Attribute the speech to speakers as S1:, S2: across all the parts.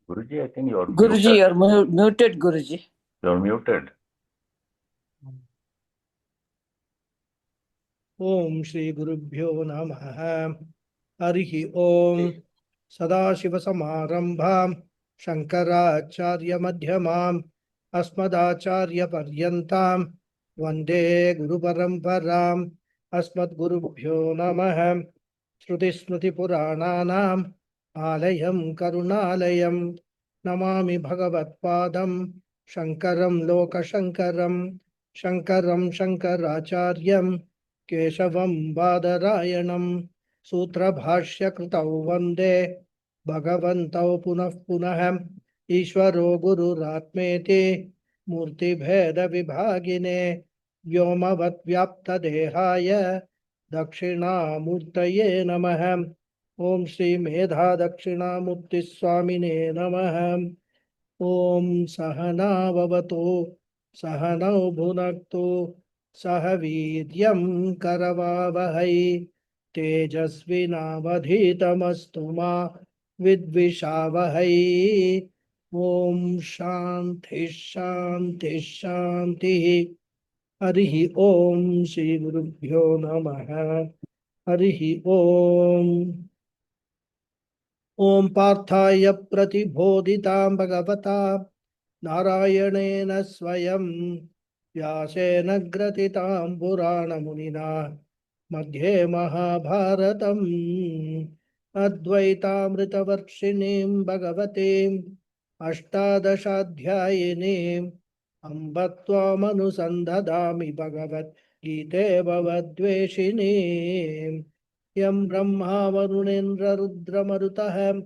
S1: Guruji, I think you're
S2: Guruji,
S1: muted.
S2: you're muted, Guruji.
S1: You're muted.
S3: Om Shri Gurubhyo Namaha. Harihi Om. Sadashivasamarambham Shankaracharya Madhyamam Asmadacharya Paryantam Vande Guru Paramparam Asmad Gurubhyo Namaha. Shruti Smriti Purananam Alayam Karunalayam Namami Bhagavad Padam Shankaram Loka Shankaram Shankaram Shankaracharyam Keshavam Badarayanam Sutra Kritau Vande Bhagavantau Punah Punah Ishvaro Guru Ratmeti Murti Bheda Vibhagine Vyomavat Vyapta Dehaya Dakshinamurtaye Namah. Om Shri Medha Dakshinamurti Swamine Namah. Om Sahana Vavato Sahanau Bhunaktu Sahavidyam Karavavahai Tejasvinavadhitamastu ma Vidvishavahai. Om Shanti Shanti Shanti. Harihi Om Shri Gurubhyo Namaha. Harihi Om. Om Parthaya Pratibodhitam Bhagavata Narayanena Swayam Vyasena Gratitam Purana Munina Madhye Mahabharatam Advaitamritavarkshinim Bhagavatim Ashtadashadhyayinim Ambatvamanusandadami Bhagavat Gite Bhavadveshinim Yam Brahma Varunendra Rudra Marutah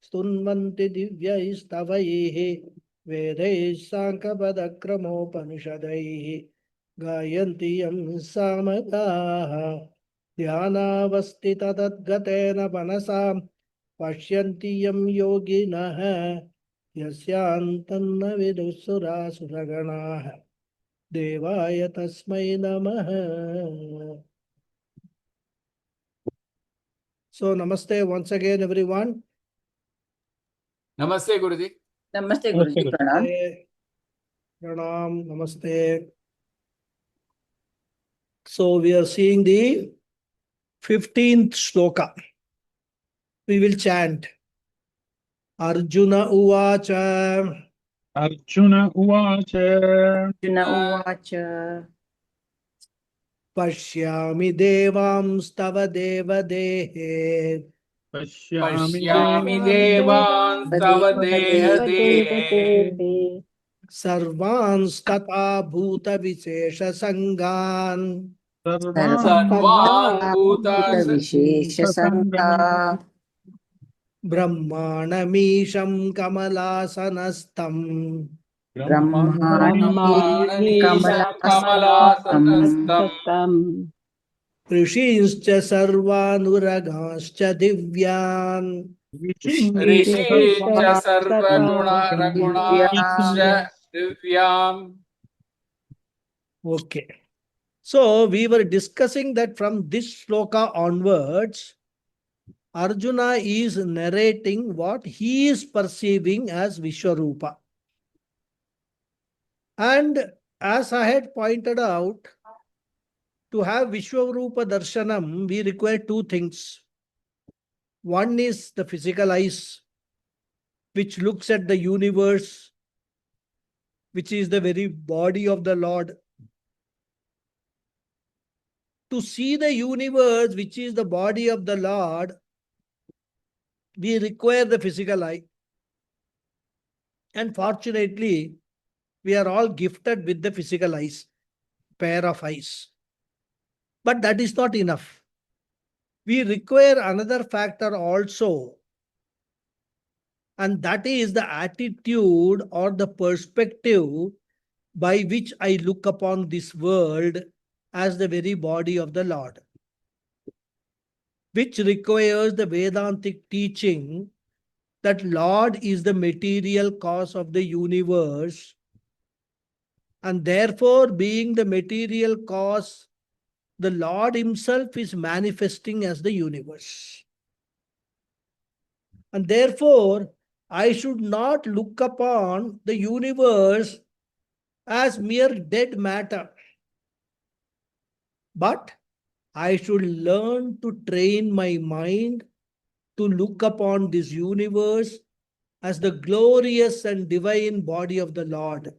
S3: Stunvanti Divyaistavaihi Vedais Sankapadakramopanishadaihi Gayanti Yam Samadaha Dhyanavastita Tadgatena Panasam Pashyanti Yam Yoginaha Yasyantanna Vidusura Suraganaha Devaya Tasmai Namaha. So, namaste once again, everyone.
S4: Namaste, Guruji.
S2: Namaste, Guruji. Pranam.
S3: Pranam, namaste. So, we are seeing the 15th shloka. We will chant. Arjuna Uvacha.
S5: Arjuna Uvacha.
S2: Arjuna Uvacha.
S3: Pashyami Devams Tava Deva Dehe.
S4: Pashyami Devan Tava Deha Dehe.
S3: Sarvans Tata Bhuta Vishesha Sangan.
S4: Sarvan Bhuta
S2: Vishesha Sangha.
S3: Brahmanamisham Kamalasanastam.
S2: Brahmani
S4: Kamalasastam.
S3: Rishinscha Sarvanuragascha Divyan.
S4: Rishincha Sarva Guna Ragunascha Divyam.
S3: Okay. So we were discussing that from this shloka onwards, Arjuna is narrating what he is perceiving as Vishwarupa. And as I had pointed out, to have Vishwarupa Darshanam, we require two things. One is the physical eyes, which looks at the universe, which is the very body of the Lord. To see the universe, which is the body of the Lord, we require the physical eye. And fortunately, we are all gifted with the physical eyes, pair of eyes. But that is not enough. We require another factor also, and that is the attitude or the perspective by which I look upon this world as the very body of the Lord, which requires the Vedantic teaching that Lord is the material cause of the universe, and therefore, being the material cause, the Lord himself is manifesting as the universe. And therefore, I should not look upon the universe as mere dead matter, but I should learn to train my mind to look upon this universe as the glorious and divine body of the Lord.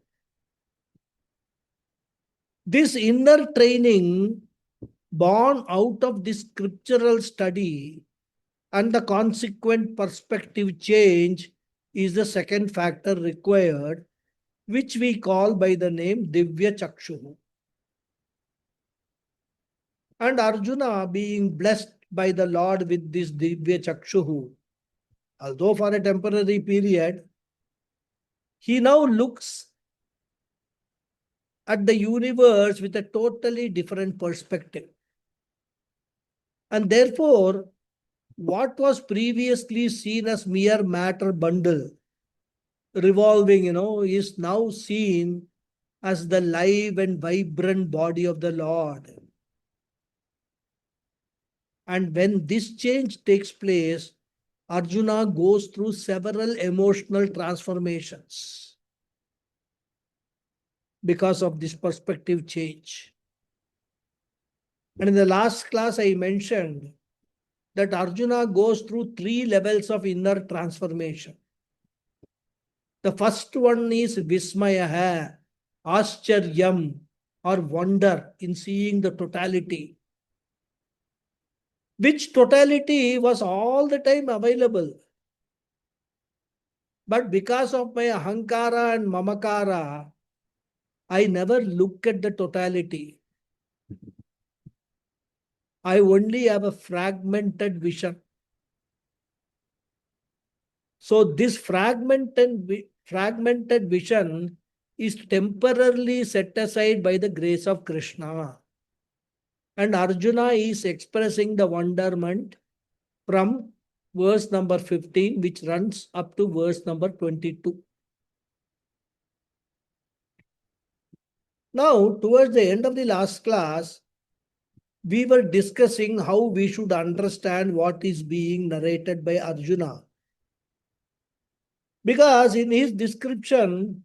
S3: This inner training, born out of this scriptural study and the consequent perspective change, is the second factor required, which we call by the name Divya Chakshu. And Arjuna, being blessed by the Lord with this Divya Chakshu, although for a temporary period, he now looks at the universe with a totally different perspective. And therefore, what was previously seen as mere matter bundle revolving, is now seen as the live and vibrant body of the Lord. And when this change takes place, Arjuna goes through several emotional transformations because of this perspective change. And in the last class, I mentioned that Arjuna goes through 3 levels of inner transformation. The first one is Vismayaha, Ascharyam, or wonder in seeing the totality, which totality was all the time available. But because of my ahankara and mamakara, I never look at the totality. I only have a fragmented vision. So this fragmented vision is temporarily set aside by the grace of Krishna. And Arjuna is expressing the wonderment from verse number 15, which runs up to verse number 22. Now, towards the end of the last class, we were discussing how we should understand what is being narrated by Arjuna. Because in his description,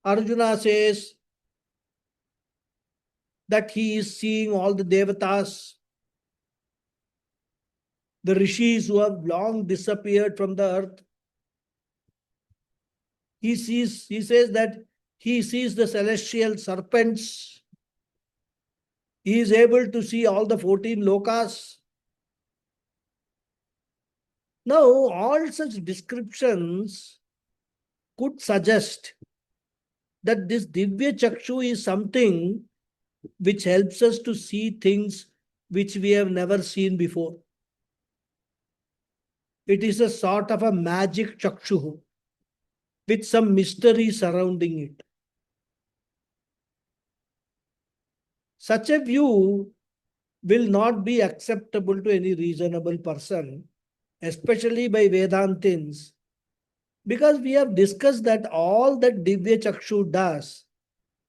S3: Arjuna says that he is seeing all the devatas, the rishis who have long disappeared from the earth. He says that he sees the celestial serpents. He is able to see all the 14 lokas. Now, all such descriptions could suggest that this Divya Chakshu is something which helps us to see things which we have never seen before. It is a sort of a magic Chakshu with some mystery surrounding it. Such a view will not be acceptable to any reasonable person, especially by Vedantins, because we have discussed that all that Divya Chakshu does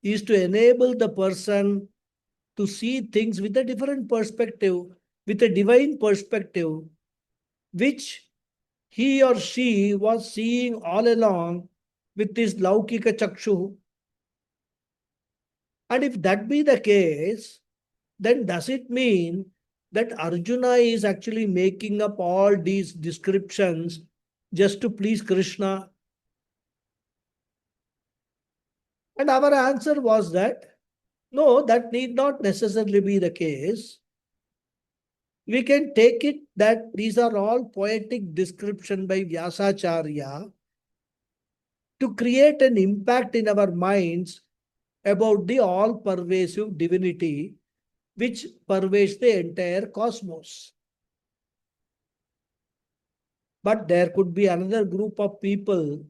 S3: is to enable the person to see things with a different perspective, with a divine perspective, which he or she was seeing all along with this Laukika Chakshu. And if that be the case, then does it mean that Arjuna is actually making up all these descriptions just to please Krishna? And our answer was that no, that need not necessarily be the case. We can take it that these are all poetic description by Vyasacharya to create an impact in our minds about the all-pervasive divinity which pervades the entire cosmos. But there could be another group of people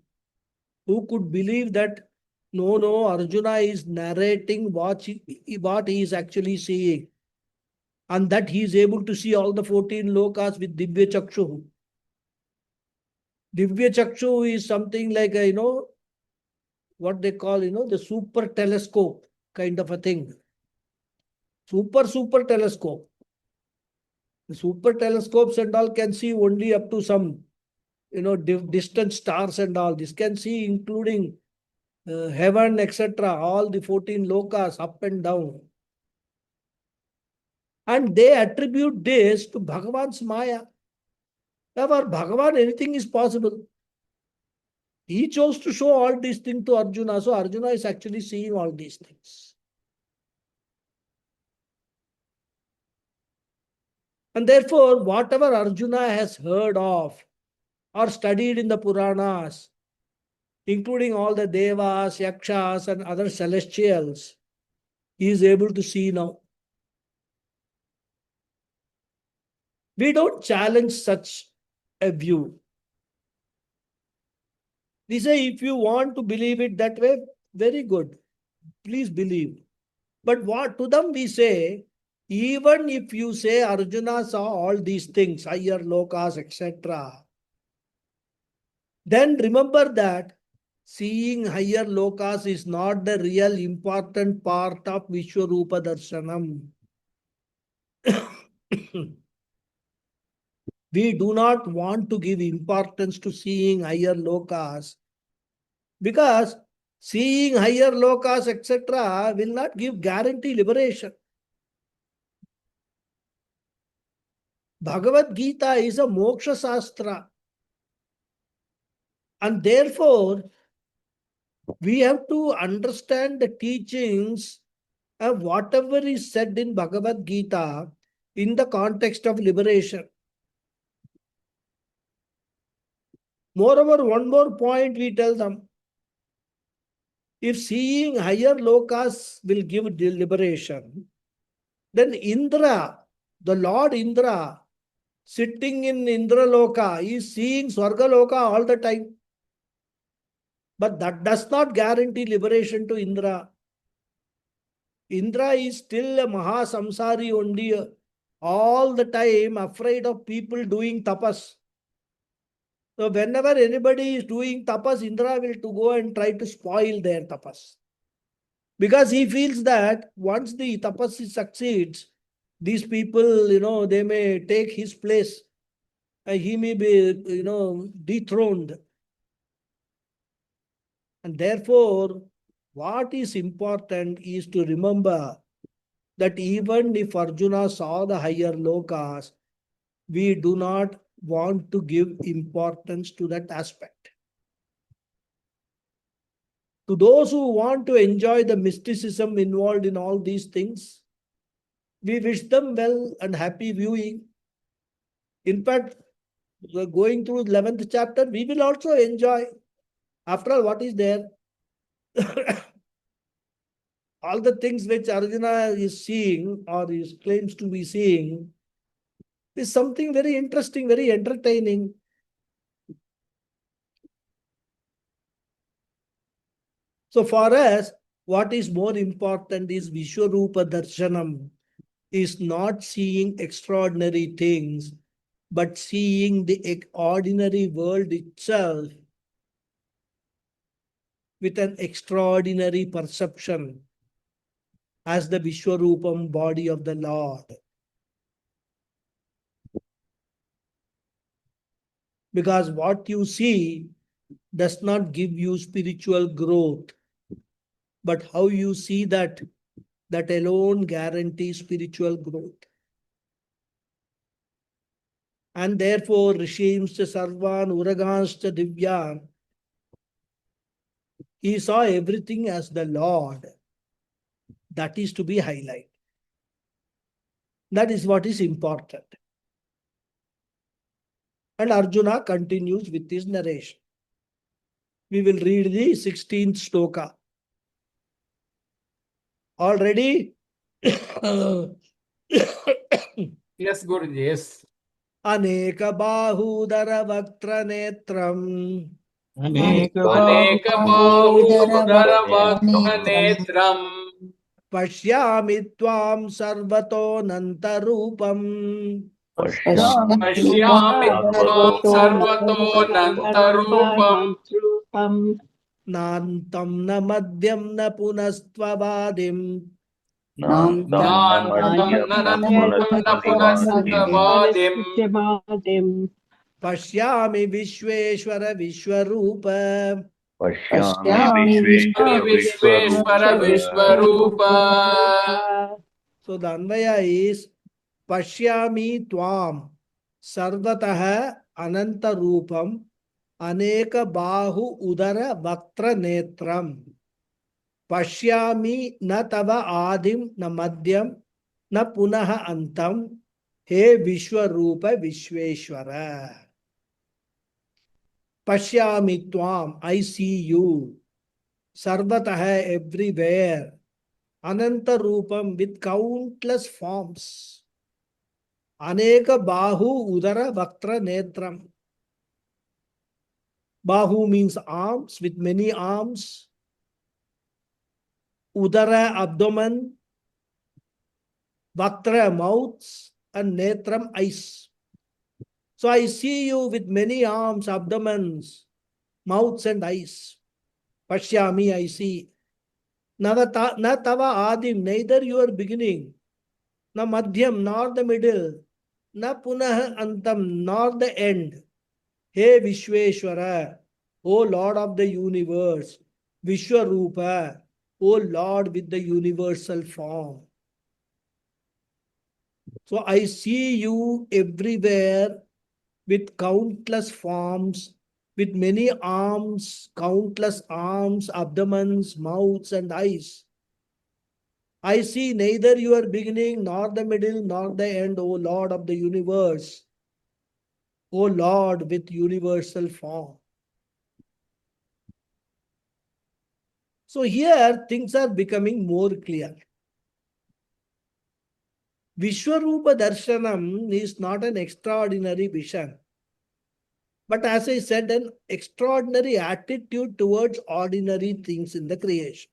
S3: who could believe that no, Arjuna is narrating what he is actually seeing, and that he is able to see all the 14 lokas with Divya Chakshu. Divya Chakshu is something like what they call, the super telescope kind of a thing. Super telescope. The super telescopes and all can see only up to some, distant stars and all. This can see including heaven, etc. All the 14 lokas up and down. And they attribute this to Bhagavan's Maya. For Bhagavan, anything is possible. He chose to show all these things to Arjuna. So Arjuna is actually seeing all these things. And therefore, whatever Arjuna has heard of or studied in the Puranas, including all the Devas, Yakshas, and other celestials, he is able to see now. We don't challenge such a view. We say, if you want to believe it that way, very good. Please believe. But what to them we say, even if you say Arjuna saw all these things, higher lokas, etc., then remember that seeing higher lokas is not the real important part of Vishwarupa Darshanam. We do not want to give importance to seeing higher lokas because seeing higher lokas, etc., will not give guarantee liberation. Bhagavad Gita is a moksha sastra. And therefore, we have to understand the teachings of whatever is said in Bhagavad Gita in the context of liberation. Moreover, one more point we tell them. If seeing higher lokas will give liberation, then Indra, the Lord Indra, sitting in Indraloka, is seeing Swargaloka all the time. But that does not guarantee liberation to Indra. Indra is still a Mahasamsari only, all the time afraid of people doing tapas. So whenever anybody is doing tapas, Indra will to go and try to spoil their tapas. Because he feels that once the tapas succeeds, these people, they may take his place and he may be, dethroned. And therefore, what is important is to remember that even if Arjuna saw the higher lokas, we do not want to give importance to that aspect. To those who want to enjoy the mysticism involved in all these things, we wish them well and happy viewing. In fact, going through 11th chapter, we will also enjoy. After all, what is there? All the things which Arjuna is seeing or claims to be seeing is something very interesting, very entertaining. So for us, what is more important is Vishwarupa Darshanam, is not seeing extraordinary things, but seeing the ordinary world itself with an extraordinary perception as the Vishwarupam body of the Lord. Because what you see does not give you spiritual growth, but how you see that alone guarantees spiritual growth. And therefore, Rishimscha Sarvan Uraganscha Divyan, he saw everything as the Lord. That is to be highlighted. That is what is important. And Arjuna continues with his narration. We will read the 16th shloka. All ready?
S4: Yes, Guruji, yes.
S3: Aneka bahudara vaktra netram
S5: अनेक
S4: Aneka bahudara vaktra netram
S3: pashyami tvam sarvato nantarupam
S4: pashyami tvam sarvato nantarupam
S3: nantam na madhyam na punastvadim
S4: nantam nanantam na punastavadim
S3: Pashyami Vishweshwara Vishwarupa.
S4: Pashyami
S2: Vishweshwara
S4: Vishwarupa.
S3: So the Anvaya is Pashyami Tvam Sarvataha Ananta Rupam Aneka Bahu Udara Vaktra Netram. Pashyami na tava adim na madhyam na punaha antam he Vishwarupa Vishweshwara. Pashyami Tvam, I see you. Sarvataha, everywhere. Ananta Rupam, with countless forms. Aneka Bahu Udara Vaktra Netram. Bahu means arms, with many arms. Udara, abdomen. Vaktra, mouths. And Netram, eyes. So I see you with many arms, abdomens, mouths and eyes. Pashyami, I see. Na tava adim, neither your beginning, na madhyam, nor the middle, na punah antam, nor the end. He Vishweshwara, O Lord of the universe, Vishwarupa, O Lord with the universal form. So I see you everywhere with countless forms, with many arms, countless arms, abdomens, mouths, and eyes. I see neither your beginning, nor the middle, nor the end, O Lord of the universe, O Lord with universal form. So here things are becoming more clear. Vishwarupa Darshanam is not an extraordinary vision, but as I said, an extraordinary attitude towards ordinary things in the creation.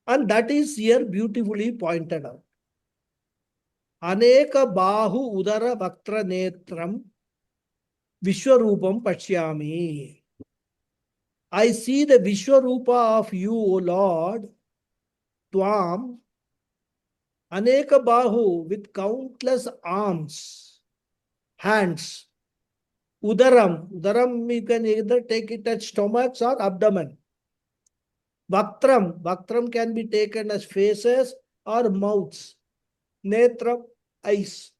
S3: And that is here beautifully pointed out. Aneka Bahu Udara Vaktra Netram Vishwarupam Pashyami. I see the Vishwarupa of you, O Lord, Tvam, Aneka Bahu, with countless arms, hands. Udaram, you can either take it as stomachs or abdomen. Vaktram can be taken as faces or mouths. Netram, eyes.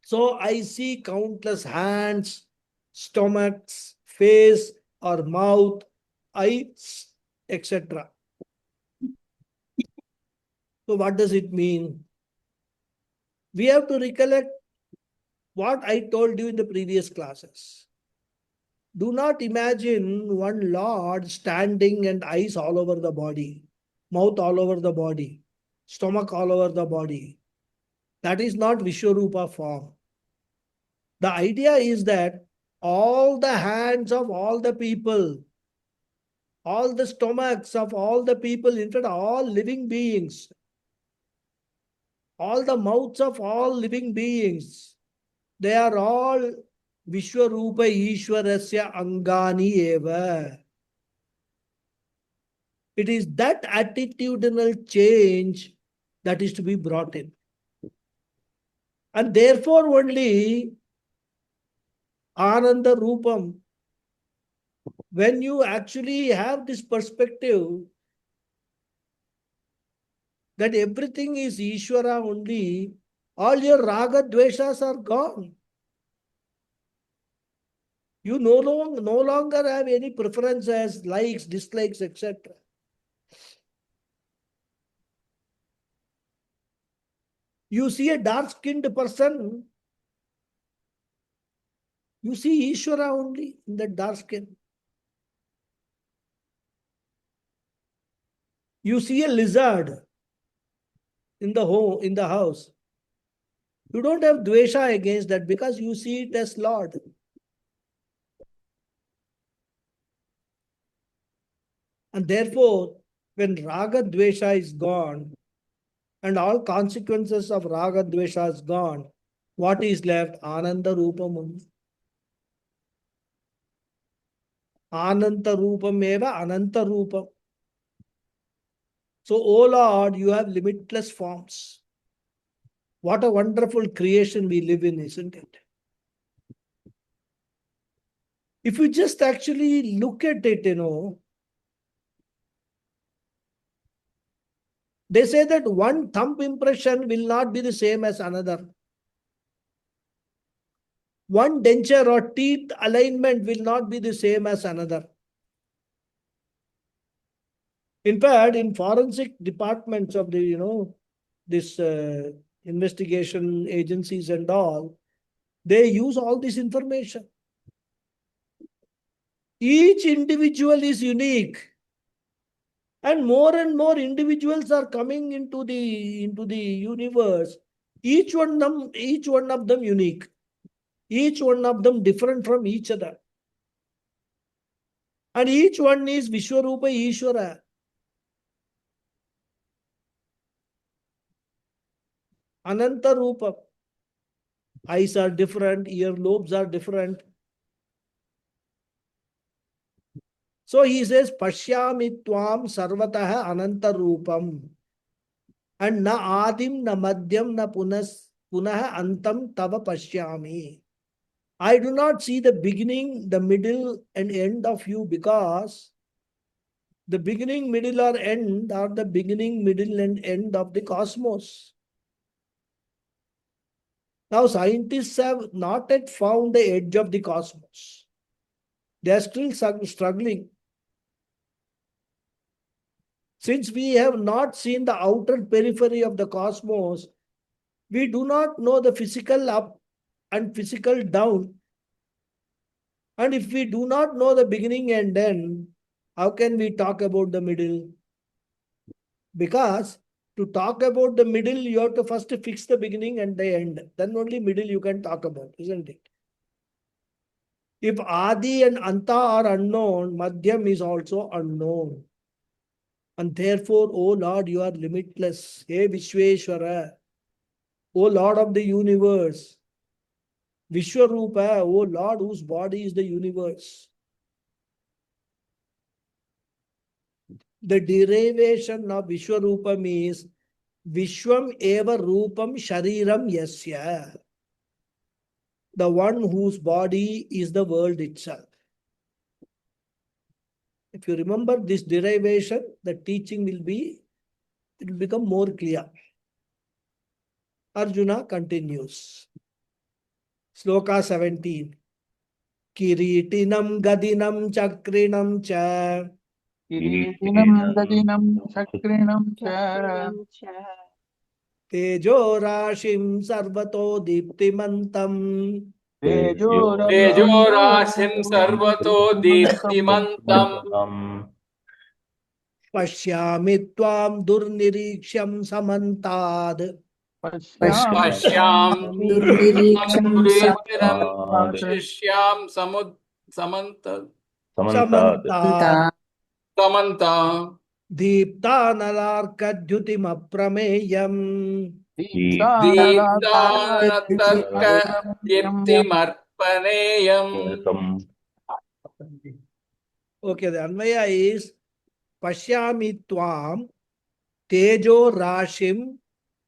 S3: So I see countless hands, stomachs, face or mouth, eyes, etc. So what does it mean? We have to recollect what I told you in the previous classes. Do not imagine one Lord standing and eyes all over the body, mouth all over the body, stomach all over the body. That is not Vishwarupa form. The idea is that all the hands of all the people, all the stomachs of all the people, in fact, all living beings, all the mouths of all living beings, they are all Vishwarupa Ishwarasya Angani Eva. It is that attitudinal change that is to be brought in. And therefore only Ananda Rupam, when you actually have this perspective that everything is Ishvara only, all your raga dveshas are gone. You no longer have any preferences, likes, dislikes, etc. You see a dark-skinned person, you see Ishvara only in that dark skin. You see a lizard in the home, in the house. You don't have dvesha against that because you see it as Lord. And therefore, when raga dvesha is gone and all consequences of raga dvesha is gone, what is left? Ananda Rupam. Ananta Rupam eva Ananta Rupam. So, O Lord, you have limitless forms. What a wonderful creation we live in, isn't it? If you just actually look at it, they say that one thumb impression will not be the same as another. One denture or teeth alignment will not be the same as another. In fact, in forensic departments of the, this investigation agencies and all, they use all this information. Each individual is unique. And more individuals are coming into the universe. Each one of them unique. Each one of them different from each other. And each one is Vishwarupa Ishwara. Ananta Rupa. Eyes are different, ear lobes are different. So he says, Pashyami Tvam Sarvataha Ananta Rupam. And na Adim, na Madhyam, na Punaha Antam Tava Pashyami. I do not see the beginning, the middle, and end of you, because the beginning, middle, or end are the beginning, middle, and end of the cosmos. Now, scientists have not yet found the edge of the cosmos. They are still struggling. Since we have not seen the outer periphery of the cosmos, we do not know the physical up and physical down. And if we do not know the beginning and end, how can we talk about the middle? Because to talk about the middle, you have to first fix the beginning and the end. Then only middle you can talk about, isn't it? If Adi and Anta are unknown, Madhyam is also unknown. And therefore, O Lord, you are limitless. Hey Vishweshwara, O Lord of the universe. Vishwarupa, O Lord, whose body is the universe. The derivation of Vishwarupa means Vishwam eva rupam shariram yasya. The one whose body is the world itself. If you remember this derivation, the teaching it will become more clear. Arjuna continues. Sloka 17. Kiritinam gadinam chakrinam cha.
S5: Kirinam gadinam chakrinam cha.
S3: Tejo rashim sarvato diptimantam.
S2: Tejorasim sarvato diptimantam.
S3: Pashyami tvam durniriksham samantad.
S2: Pashyam
S4: Durniriksham
S2: Shishyam Samanta
S3: Samantad.
S2: Samanta
S3: Deeptanalarkadyutim aprameyam.
S2: Deeptanatarka Diptimarpaneyam.
S3: Okay, the Anvaya is Pashyami Tvam Tejo Rashim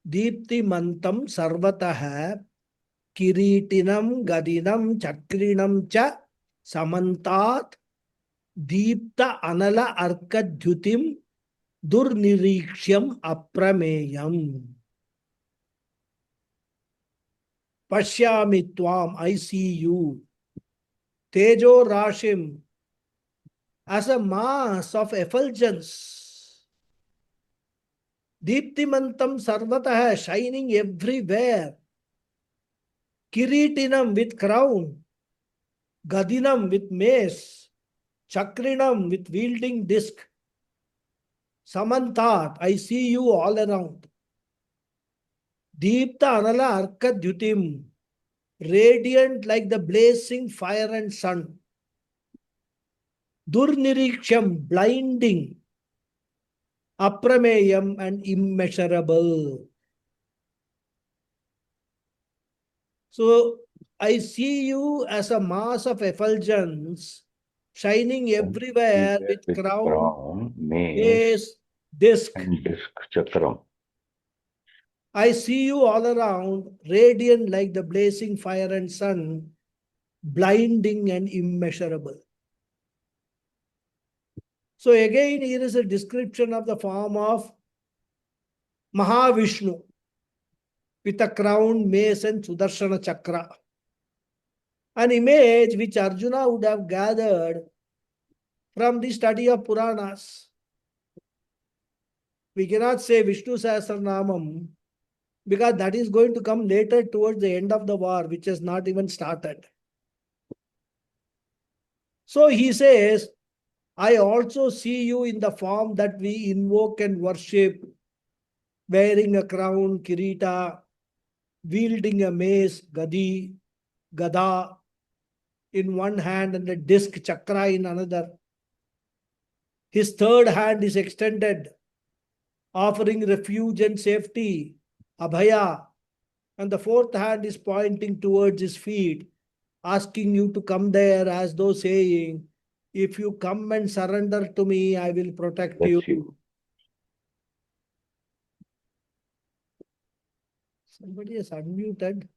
S3: Deeptimantam Sarvataha Kiritinam Gadinam Chakrinam Cha Samantat Deepta Anala Arkadhyutim Durnirikshyam Aprameyam. Pashyami Tvam, I see you. Tejo Rashim, as a mass of effulgence. Deeptimantam Sarvataha, shining everywhere. Kiritinam with crown. Gadinam with mace. Chakrinam with wielding disc. Samantat, I see you all around. Deepta Anala Arkadhyutim, radiant like the blazing fire and sun. Durniriksham, blinding. Aprameyam, and immeasurable. So, I see you as a mass of effulgence, shining everywhere with crown,
S4: mace,
S3: mace, disc.
S4: and disc chakram.
S3: I see you all around, radiant like the blazing fire and sun, blinding and immeasurable. So again, here is a description of the form of Mahavishnu with a crown, mace, and Sudarshana Chakra. An image which Arjuna would have gathered from the study of Puranas. We cannot say Vishnu Sahasranamam because that is going to come later towards the end of the war, which has not even started. So he says, I also see you in the form that we invoke and worship, wearing a crown, kirita, wielding a mace, gada in one hand and a disc chakra in another. His third hand is extended, offering refuge and safety, abhaya, and the fourth hand is pointing towards his feet, asking you to come there as though saying, if you come and surrender to me, I will protect
S2: Bless
S3: you.
S2: you.
S3: Somebody is unmuted.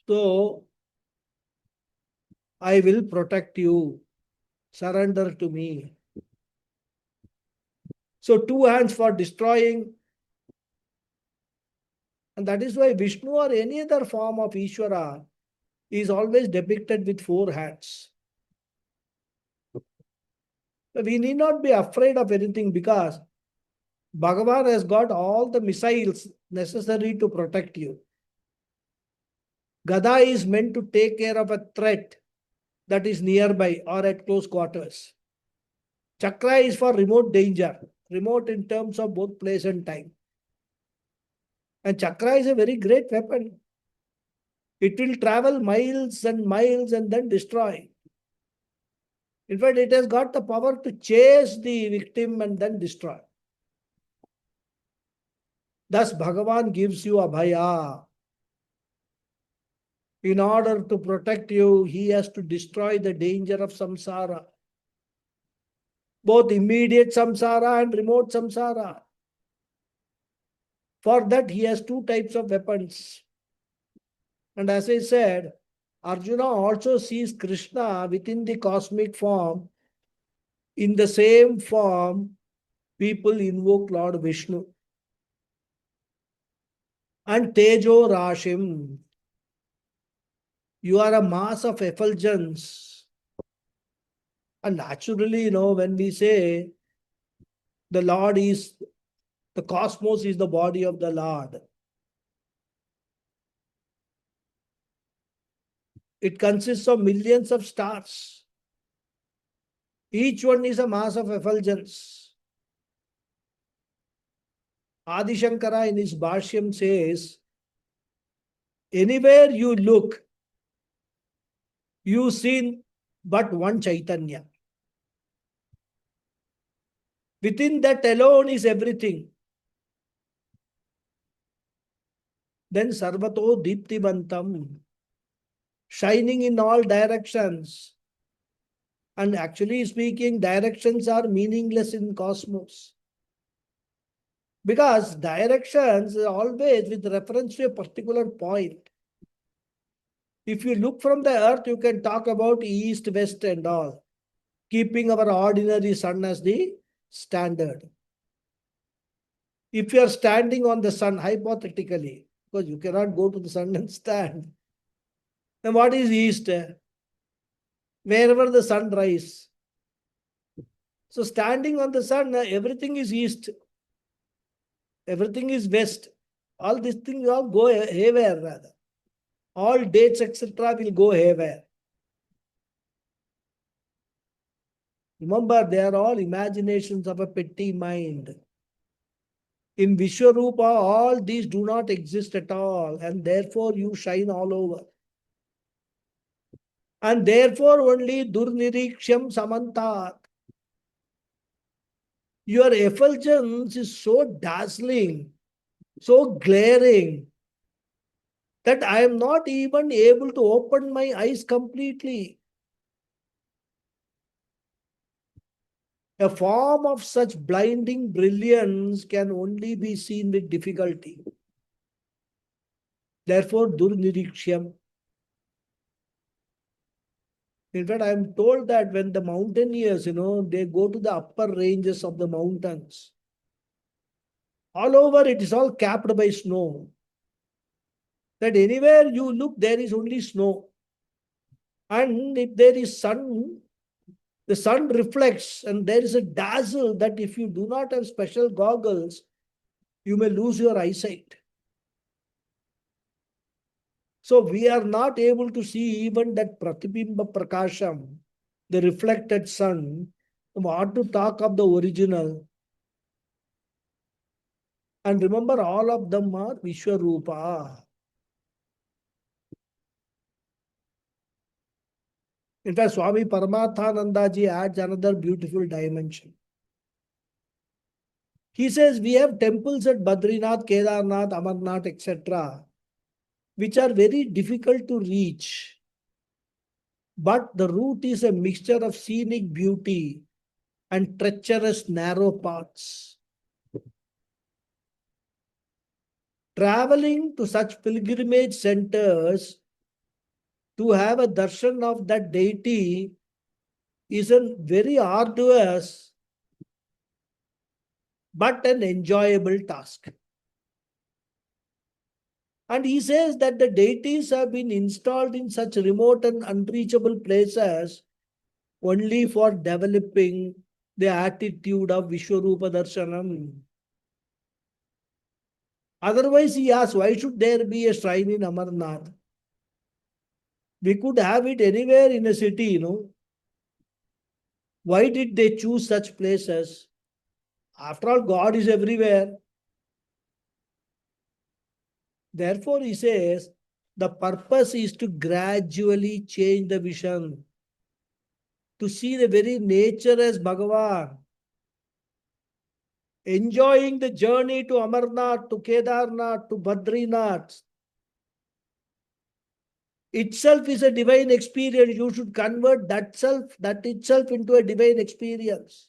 S3: So, I will protect you. Surrender to me. So, two hands for destroying. And that is why Vishnu or any other form of Ishvara is always depicted with four hands. We need not be afraid of anything because Bhagavan has got all the missiles necessary to protect you. Gada is meant to take care of a threat that is nearby or at close quarters. Chakra is for remote danger, remote in terms of both place and time. And chakra is a very great weapon. It will travel miles and then destroy. In fact, it has got the power to chase the victim and then destroy. Thus, Bhagavan gives you abhaya. In order to protect you, he has to destroy the danger of samsara. Both immediate samsara and remote samsara. For that, he has two types of weapons. And as I said, Arjuna also sees Krishna within the cosmic form. In the same form, people invoke Lord Vishnu. And Tejo Rashim. You are a mass of effulgence. And naturally, when we say the Lord is, the cosmos is the body of the Lord. It consists of millions of stars. Each one is a mass of effulgence. Adi Shankara in his Bhashyam says, anywhere you look, you see but one Chaitanya. Within that alone is everything. Then Sarvato Deeptibantam, shining in all directions. And actually speaking, directions are meaningless in cosmos. Because directions are always with reference to a particular point. If you look from the earth, you can talk about east, west and all, keeping our ordinary sun as the standard. If you are standing on the sun, hypothetically, because you cannot go to the sun and stand, then what is east? Wherever the sun rises. So standing on the sun, everything is east. Everything is west. All these things all go haywire rather. All dates, etc. will go haywire. Remember, they are all imaginations of a petty mind. In Vishwarupa, all these do not exist at all, and therefore you shine all over. And therefore only Durniriksham Samantat. Your effulgence is so dazzling, so glaring, that I am not even able to open my eyes completely. A form of such blinding brilliance can only be seen with difficulty. Therefore, Durnirikshyam. In fact, I am told that when the mountaineers, they go to the upper ranges of the mountains, all over it is all capped by snow. That anywhere you look, there is only snow. And if there is sun, the sun reflects and there is a dazzle that if you do not have special goggles, you may lose your eyesight. So we are not able to see even that Pratibimba Prakasham, the reflected sun. What to talk of the original? And remember, all of them are Vishwarupa. In fact, Swami Paramathanandaji adds another beautiful dimension. He says we have temples at Badrinath, Kedarnath, Amarnath, etc., which are very difficult to reach. But the route is a mixture of scenic beauty and treacherous narrow paths. Traveling to such pilgrimage centers to have a darshan of that deity is a very arduous but an enjoyable task. And he says that the deities have been installed in such remote and unreachable places only for developing the attitude of Vishwarupa Darshanam. Otherwise, he asks, why should there be a shrine in Amarnath? We could have it anywhere in a city, Why did they choose such places? After all, God is everywhere. Therefore, he says, the purpose is to gradually change the vision, to see the very nature as Bhagawad. Enjoying the journey to Amarnath, to Kedarnath, to Badrinath itself is a divine experience. You should convert that itself into a divine experience.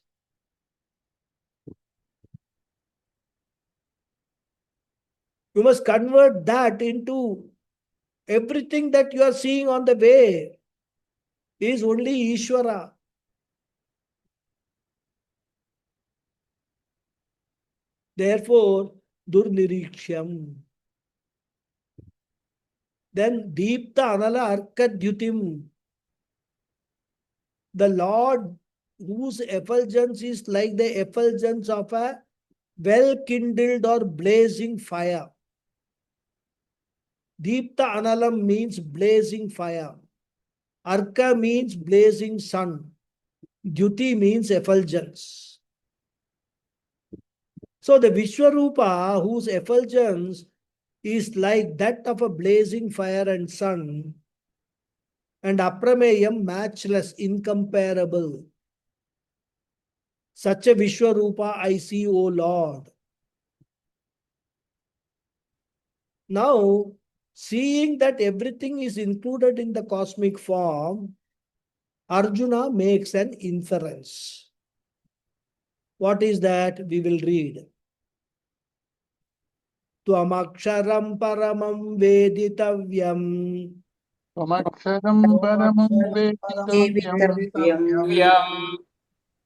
S3: You must convert that into everything that you are seeing on the way is only Ishvara. Therefore, Durnirikshyam. Then Deepta Anala Arkadyutim. The Lord whose effulgence is like the effulgence of a well-kindled or blazing fire. Deepta Analam means blazing fire. Arka means blazing sun. Dyuti means effulgence. So the Vishwarupa, whose effulgence is like that of a blazing fire and sun, and Aprameyam, matchless, incomparable. Such a Vishwarupa I see, O Lord. Now, seeing that everything is included in the cosmic form, Arjuna makes an inference. What is that? We will read. Tvamaksharam paramam veditavyam.
S5: त्वमक्षरं परमं वेदितव्यं
S2: Vyam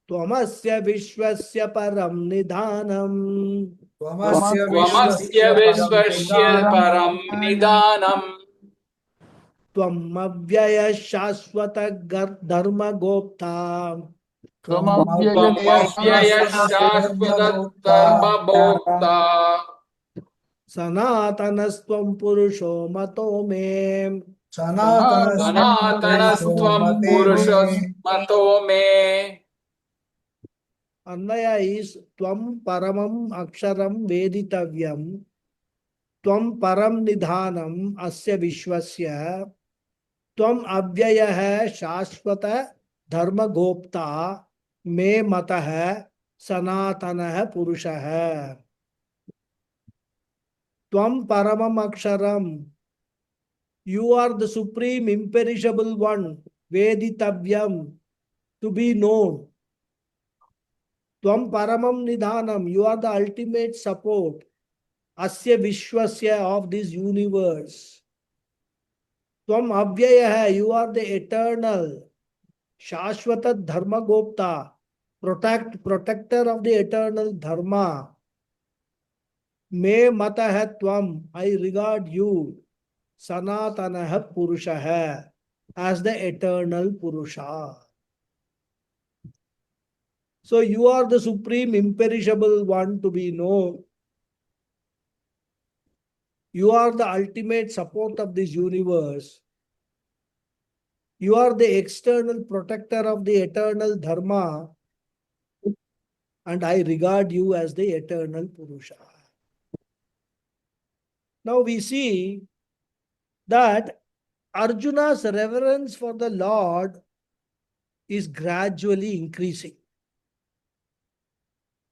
S3: Tvamasya vishwasya param nidhanam.
S4: Tvamasya
S2: Tvamasya
S4: Vishwasya Param
S2: Vishwasya
S4: Nidanam.
S2: Param Nidanam
S3: Tvam avyaya shashvata dharma gopta.
S4: Tvamavyaya
S2: Tvamavyaya
S4: Shashvata
S2: Shashvata
S4: Dharmagopta.
S2: Dharma Bhokta
S3: Sanatanas purusho mato me.
S4: Sanatanasvam Purusho
S2: Sanatanas
S4: Mate
S2: Purushas
S4: Me.
S2: Mato Me.
S3: Anvaya is Tvam paramam aksharam veditavyam. Tvam param nidhanam asya vishwasya. Tvam avyaya hai shashvata dharma gopta. Me mata hai sanatana hai purusha hai. Tvam paramam aksharam. You are the supreme imperishable one. Veditavyam. To be known. Tvam paramam nidhanam, you are the ultimate support. Asya vishwasya, of this universe. Tvam avyaya, you are the eternal. Shashvata dharma gopta, protector of the eternal dharma. Me matah tvam, I regard you. Sanatanaha purushaha, as the eternal Purusha. So you are the supreme imperishable one to be known. You are the ultimate support of this universe. You are the external protector of the eternal Dharma, and I regard you as the eternal Purusha. Now we see that Arjuna's reverence for the Lord is gradually increasing.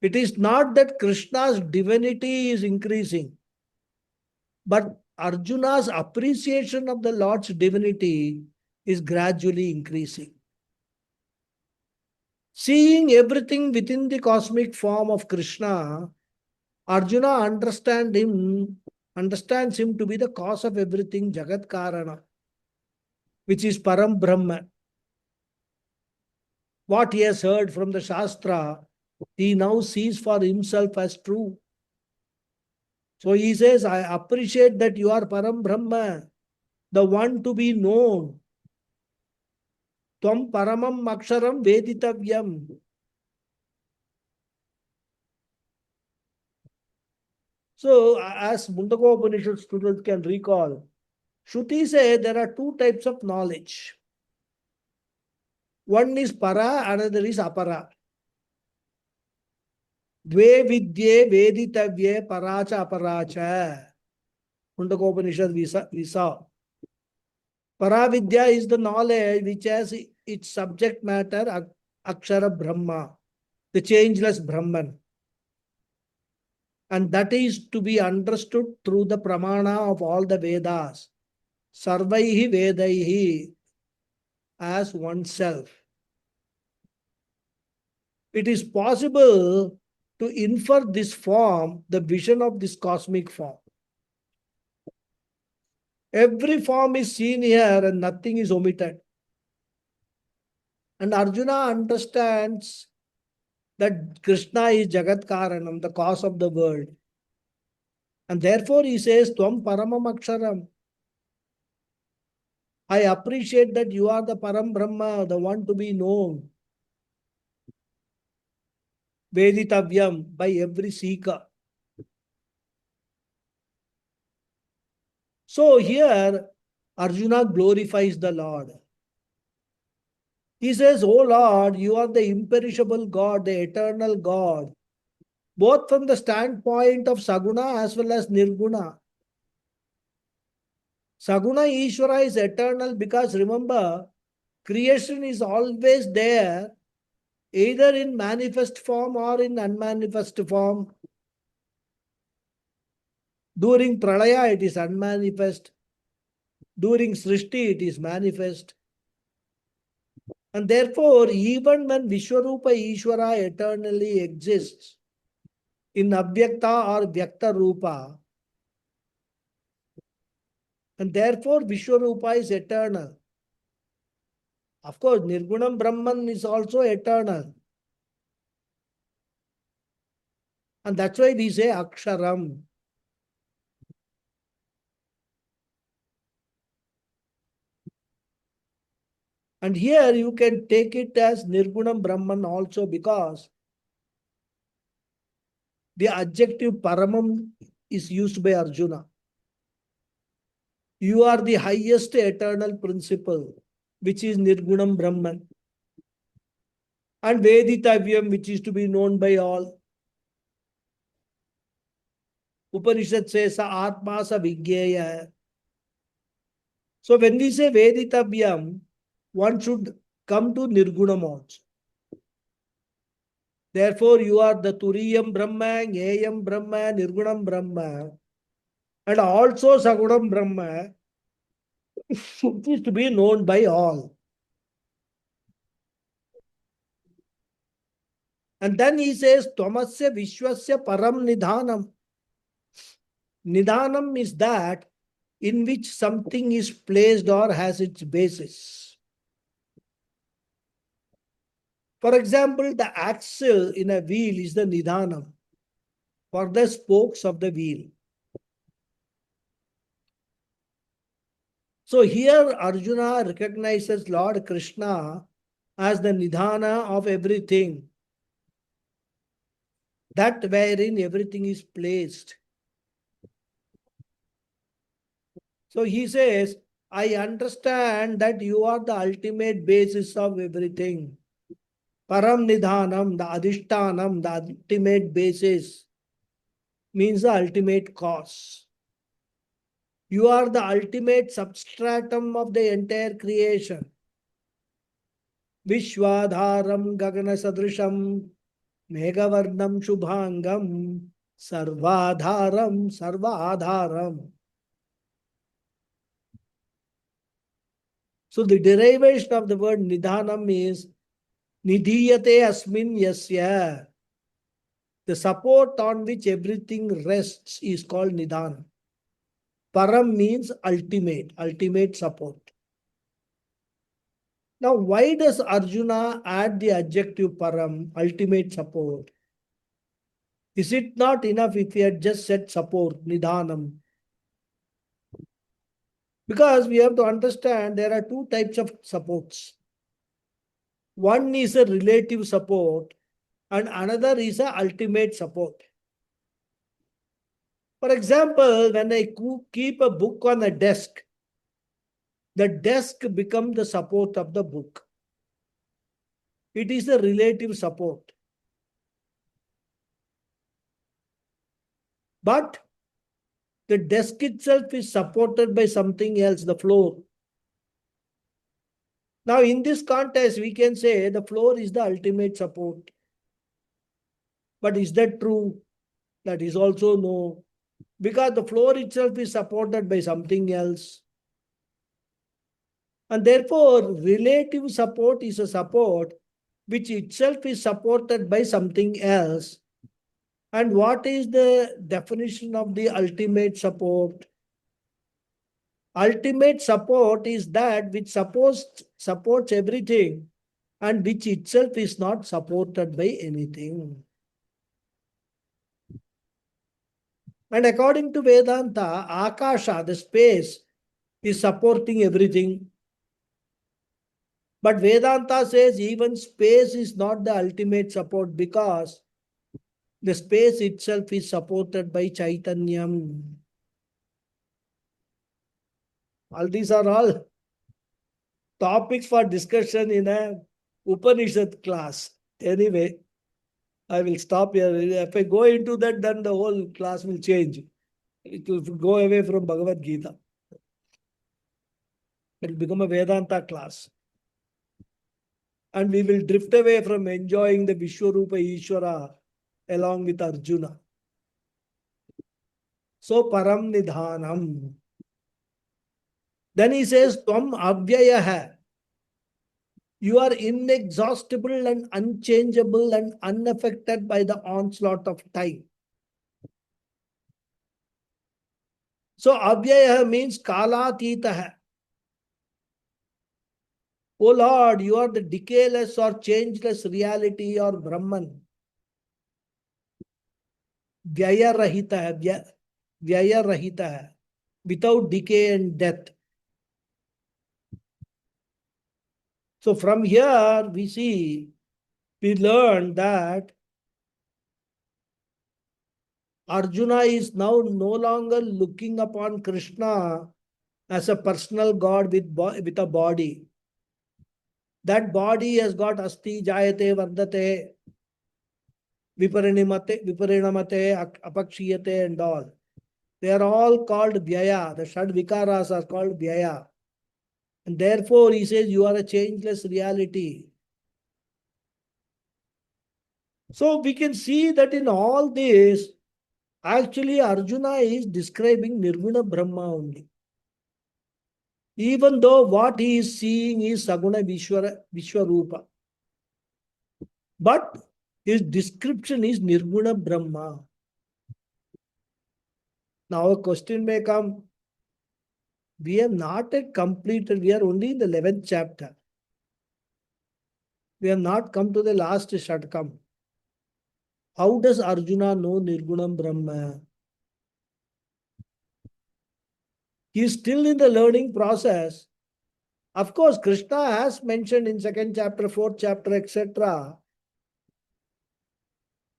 S3: It is not that Krishna's divinity is increasing, but Arjuna's appreciation of the Lord's divinity is gradually increasing. Seeing everything within the cosmic form of Krishna, Arjuna understands him to be the cause of everything, Jagat Karana, which is Param Brahma. What he has heard from the Shastra, he now sees for himself as true. So he says, I appreciate that you are Param Brahma, the one to be known. Tvam paramam aksharam veditavyam. So, as Mundaka Upanishad students can recall, Shruti says there are two types of knowledge. One is para, another is apara. Dve vidye veditavye paracha aparacha. Mundaka Upanishad we saw. Paravidya is the knowledge which has its subject matter Akshara Brahma, the changeless Brahman. And that is to be understood through the pramana of all the Vedas. Sarvaihi Vedaihi, as oneself. It is possible to infer this form, the vision of this cosmic form. Every form is seen here and nothing is omitted. And Arjuna understands that Krishna is Jagat Karanam, the cause of the world. And therefore he says, Tvam Paramam Aksharam. I appreciate that you are the Param Brahma, the one to be known. Veditavyam, by every seeker. So here, Arjuna glorifies the Lord. He says, Oh Lord, you are the imperishable God, the eternal God, both from the standpoint of Saguna as well as Nirguna. Saguna Ishvara is eternal because remember, creation is always there, either in manifest form or in unmanifest form. During Pralaya, it is unmanifest. During Srishti, it is manifest. And therefore, even when Vishwarupa Ishvara eternally exists in Abhyakta or Vyakta Rupa, and therefore Vishwarupa is eternal. Of course, Nirgunam Brahman is also eternal. And that's why we say Aksharam. And here you can take it as Nirgunam Brahman also because the adjective Paramam is used by Arjuna. You are the highest eternal principle, which is Nirgunam Brahman. And Veditavyam, which is to be known by all. Upanishad says, Sa Atma Sa Vigyeya. So when we say Veditavyam, one should come to Nirgunam also. Therefore, you are the Turiyam Brahma, Nyayam Brahma, Nirgunam Brahma, and also Sagunam Brahma, which is to be known by all. And then he says, Tvamasya Vishwasya Param Nidhanam. Nidhanam is that in which something is placed or has its basis. For example, the axle in a wheel is the Nidhanam for the spokes of the wheel. So here Arjuna recognizes Lord Krishna as the Nidhana of everything, that wherein everything is placed. So he says, I understand that you are the ultimate basis of everything. Param Nidhanam, the Adhishtanam, the ultimate basis, means the ultimate cause. You are the ultimate substratum of the entire creation. Vishwadharam Gagana Sadrisham Meghavarnam Shubhangam Sarvadharam Sarvadharam. So the derivation of the word Nidhanam is Nidhiyate Asmin Yasya. The support on which everything rests is called Nidhanam. Param means ultimate, ultimate support. Now, why does Arjuna add the adjective Param, ultimate support? Is it not enough if he had just said support, Nidhanam? Because we have to understand there are two types of supports. One is a relative support and another is a ultimate support. For example, when I keep a book on a desk, the desk becomes the support of the book. It is a relative support. But the desk itself is supported by something else, the floor. Now, in this context, we can say the floor is the ultimate support. But is that true? That is also no. Because the floor itself is supported by something else. And therefore, relative support is a support which itself is supported by something else. And what is the definition of the ultimate support? Ultimate support is that which supports everything and which itself is not supported by anything. And according to Vedanta, Akasha, the space, is supporting everything. But Vedanta says even space is not the ultimate support because the space itself is supported by Chaitanyam. All these are all topics for discussion in a Upanishad class. Anyway, I will stop here. If I go into that, then the whole class will change. It will go away from Bhagavad Gita. It will become a Vedanta class. And we will drift away from enjoying the Vishwarupa Ishvara along with Arjuna. So, Param Nidhanam. Then he says, Tvam Avyayaha. You are inexhaustible and unchangeable and unaffected by the onslaught of time. So, Avyayaha means Kalatitaha. O Lord, you are the decayless or changeless reality or Brahman. Vyaya Rahita, Vyaya Rahita, without decay and death. So from here we learn that Arjuna is now no longer looking upon Krishna as a personal God with a body. That body has got asti, jayate, vardate, viparinamate, apakshiyate and all. They are all called vyaya. The Shad Vikaras are called vyaya. And therefore he says you are a changeless reality. So we can see that in all this, actually Arjuna is describing Nirguna Brahma only. Even though what he is seeing is Saguna Vishwarupa. But His description is Nirguna Brahma. Now a question may come. We have not yet completed, we are only in the 11th chapter. We have not come to the last Shatkam. How does Arjuna know Nirgunam Brahma? He is still in the learning process. Of course, Krishna has mentioned in 2nd chapter, 4th chapter, etc.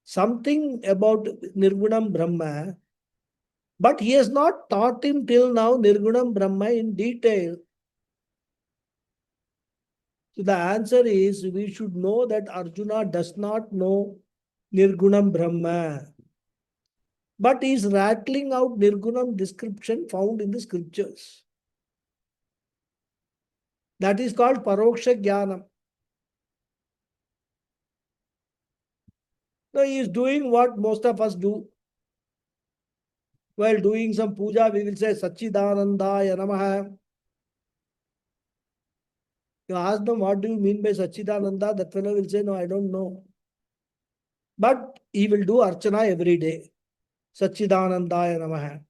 S3: something about Nirgunam Brahma, but he has not taught him till now Nirgunam Brahma in detail. So the answer is we should know that Arjuna does not know Nirgunam Brahma, but he is rattling out Nirgunam description found in the scriptures. That is called Paroksha Jnanam. Now he is doing what most of us do. While doing some puja, we will say Sachidanandaya Namaha. You ask them, what do you mean by Sachidananda? That fellow will say, no, I don't know. But he will do Archana every day. Sachidanandaya Namaha.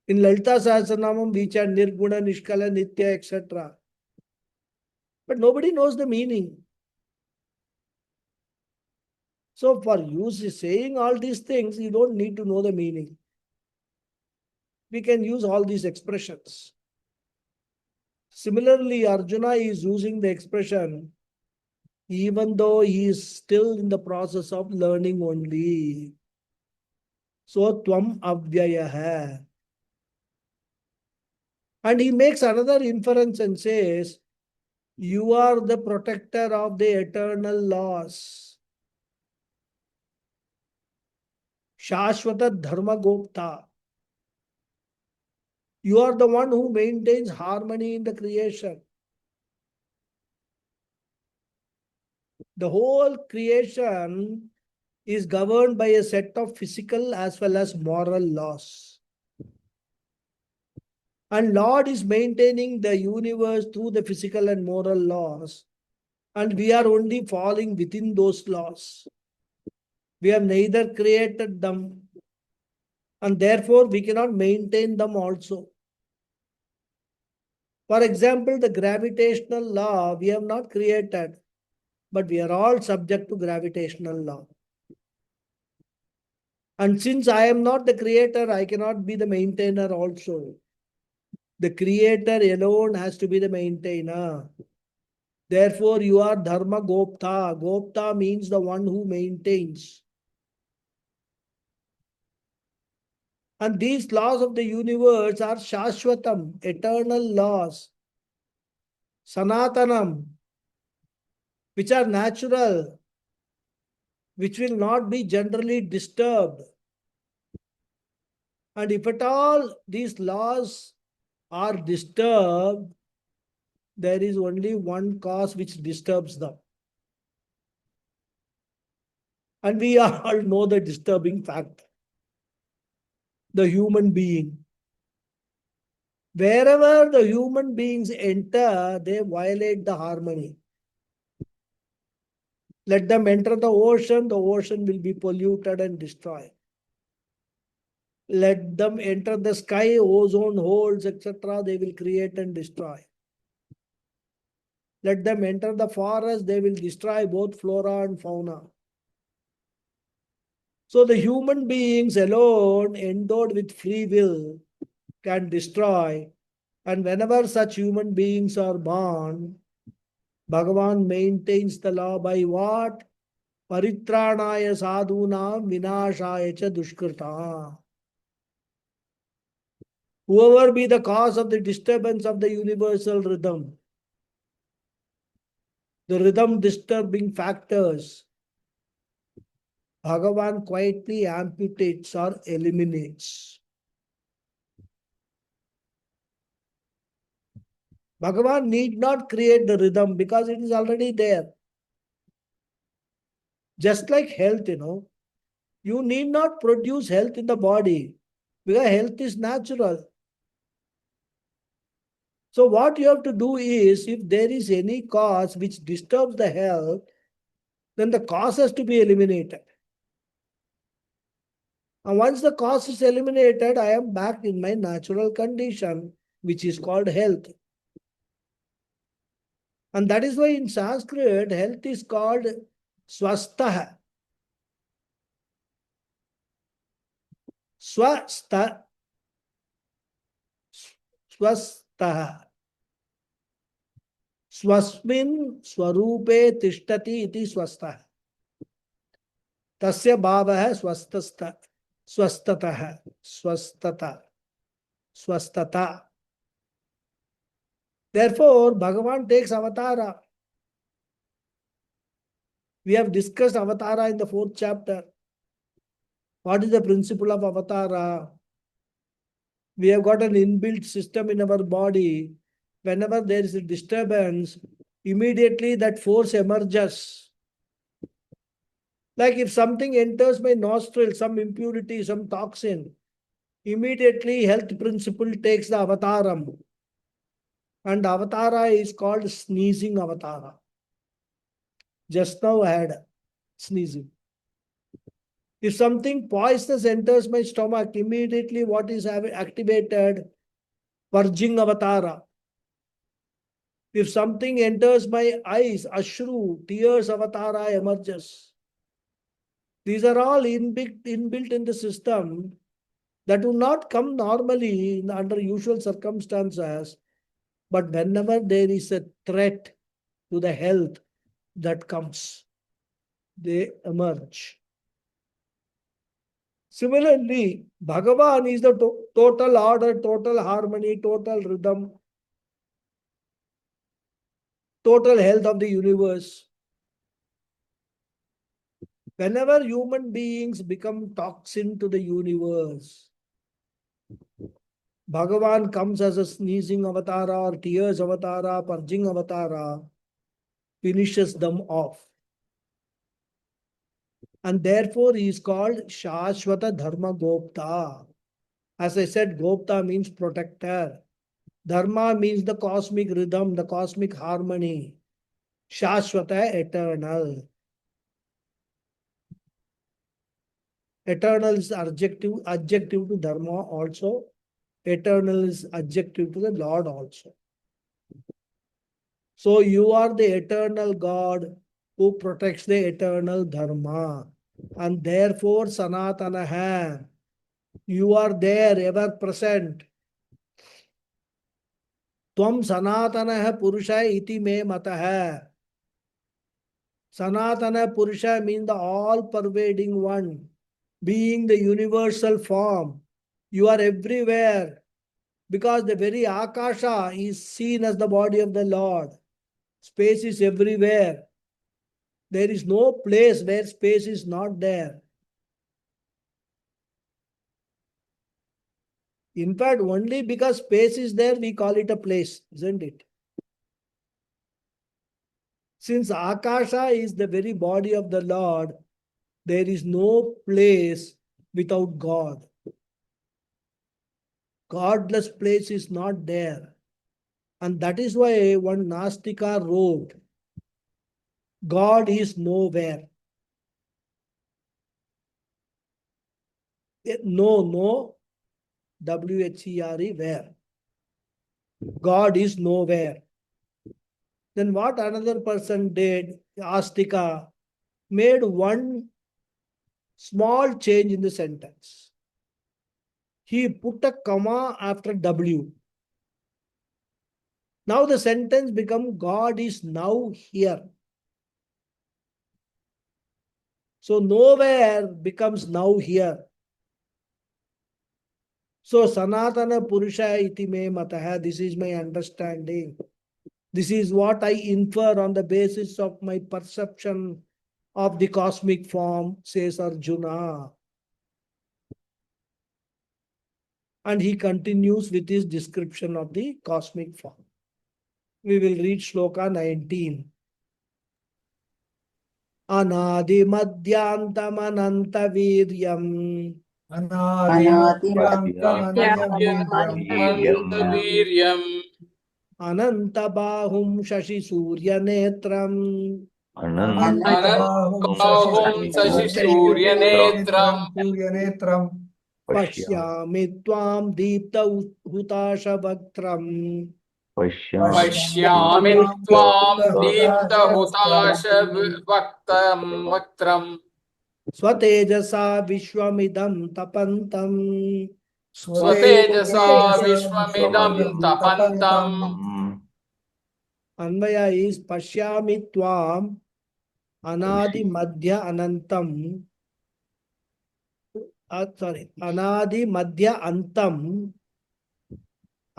S3: In Lalita Sahasranamam, we chant Nirguna, Nishkala, Nitya, etc. But nobody knows the meaning. So for you saying all these things, you don't need to know the meaning. We can use all these expressions. Similarly, Arjuna is using the expression even though he is still in the process of learning only. So, Tvam Avyayaha. And he makes another inference and says, you are the protector of the eternal laws. Shashvata Dharma Gopta. You are the one who maintains harmony in the creation. The whole creation is governed by a set of physical as well as moral laws. And Lord is maintaining the universe through the physical and moral laws. And we are only falling within those laws. We have neither created them, and therefore we cannot maintain them also. For example, the gravitational law we have not created, but we are all subject to gravitational law. And since I am not the creator, I cannot be the maintainer also. The creator alone has to be the maintainer. Therefore, you are Dharma Gopta. Gopta means the one who maintains. And these laws of the universe are Shashvatam, eternal laws. Sanatanam, which are natural, which will not be generally disturbed. And if at all these laws are disturbed, there is only one cause which disturbs them. And we all know the disturbing fact. The human being. Wherever the human beings enter, they violate the harmony. Let them enter the ocean will be polluted and destroyed. Let them enter the sky, ozone holes, etc., they will create and destroy. Let them enter the forest, they will destroy both flora and fauna. So the human beings alone, endowed with free will, can destroy. And whenever such human beings are born, Bhagavan maintains the law by what? Paritranaya sadhunam vinashaya cha dushkrita. Whoever be the cause of the disturbance of the universal rhythm, the rhythm disturbing factors, Bhagavan quietly amputates or eliminates. Bhagavan need not create the rhythm because it is already there. Just like health, you need not produce health in the body because health is natural. So what you have to do is, if there is any cause which disturbs the health, then the cause has to be eliminated. And once the cause is eliminated, I am back in my natural condition, which is called health. And that is why in Sanskrit, health is called swastha. Swastha. Swastha. Swasmin swarupe tishtati iti swastha. Tasya bhavah swastasta. Swastata. Swastata. Swastata. Therefore, Bhagavan takes avatara. We have discussed avatara in the 4th chapter. What is the principle of avatara? We have got an inbuilt system in our body. Whenever there is a disturbance, immediately that force emerges. Like if something enters my nostril, some impurity, some toxin, immediately health principle takes the avataram. And avatara is called sneezing avatara. Just now I had sneezing. If something poisonous enters my stomach, immediately what is activated? Purging avatara. If something enters my eyes, ashru, tears avatara emerges. These are all inbuilt in the system that do not come normally under usual circumstances. But whenever there is a threat to the health that comes, they emerge. Similarly, Bhagavan is the total order, total harmony, total rhythm, total health of the universe. Whenever human beings become toxin to the universe, Bhagavan comes as a sneezing avatara or tears avatara, purging avatara, finishes them off. And therefore he is called Shashvata Dharma Gopta. As I said, Gopta means protector. Dharma means the cosmic rhythm, the cosmic harmony. Shashvata, eternal. Eternal is adjective to Dharma also. Eternal is adjective to the Lord also. So you are the eternal God who protects the eternal Dharma. And therefore, Sanatanaha, you are there, ever present. Tvam Sanatanaha Purusha iti me mataha. Sanatana Purusha means the all-pervading one, being the universal form. You are everywhere because the very Akasha is seen as the body of the Lord. Space is everywhere. There is no place where space is not there. In fact, only because space is there, we call it a place, isn't it? Since Akasha is the very body of the Lord, there is no place without God. Godless place is not there. And that is why one Nastika wrote, God is nowhere. No, W-H-E-R-E, where. God is nowhere. Then what another person did, Astika, made one small change in the sentence. He put a comma after W. Now the sentence becomes God is now here. So nowhere becomes now here. So Sanatana Purusha iti me mataha, this is my understanding. This is what I infer on the basis of my perception of the cosmic form, says Arjuna. And he continues with his description of the cosmic form. We will read Shloka 19. Anadi madhyantamananta viryam
S2: Anantaviriyam
S3: ananta bahum shashi surya netram
S4: अनन्तबाहुं
S2: अनन्तबाहुं शशिसूर्यनेत्रं
S4: सूर्यनेत्रं
S3: पश्यामि त्वां दीप्तहुताशवक्त्रम्
S2: पश्यामि त्वां दीप्तहुताशवक्त्रं
S3: स्वतेजसा विश्वमिदं तपन्तम्
S2: स्वतेजसा विश्वमिदं तपन्तम्
S3: अन्वया is पश्यामि त्वाम् अनादि मध्य अनंतम sorry अनादि मध्य अंतम